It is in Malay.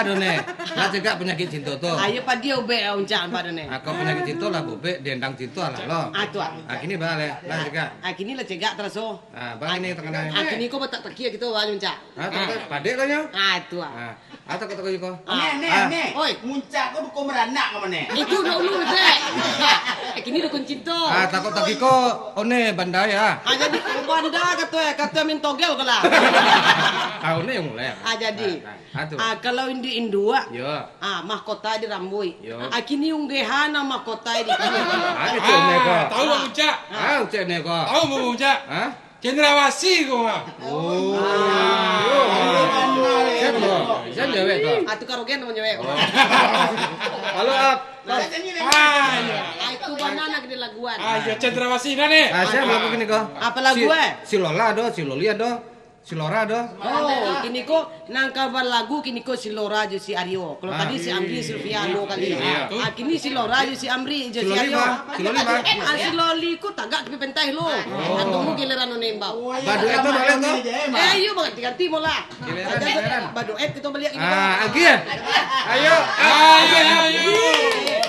done. Lah cegak penyakit cinta tuh. Ayo pa dia ube uncan pa done. Aku penyakit cinta lah bobe dendang cinta lah lo. Atu. Kini balik lah cegak. Kini lah cegak terus oh. Bang ini tengah. Kini ko batak takia gitu wa uncan. Padek lo nyo. Atu. Atau kata kau Nek. Oi, muncak kau dukung beranak kau mana? Itu dulu be. Kini dukun cinta. Takut taki ko one bandai ya. Jadi banda kata min togel kala. One yang mulai. Jadi. Kalau indua. Yo. Mahkota di Rambui. Yo. Kini unggehana mahkota di kini. Tahu Bang Ucak? Ucak nih ko. Tahu Bang Ucak? Cendrawasih kau mah. Siapa lo? Siapa cewek ko? Atu karogen teman cewek. Halo Ap. Itu banana gede laguan. Ayo cendrawasih dah nih. Siapa lagu gini ko? Apa lagu Si Lola do, si Loli do. Si Lora do. Oh, kini ko nang kabar lagu kini ko si Lora jo si Aryo. Kalau tadi si Amri Silviano kali. Kini si Lora jo si Amri jo si Aryo. Si Loli ba? Si Loli ko tagak ke pentah lo. Atau mo giliran no nembau. Baduet to balik to. Ayo banget ganti mo lah. Giliran. Baduet kita balik ini. Agi ya? Ayo. Ayo.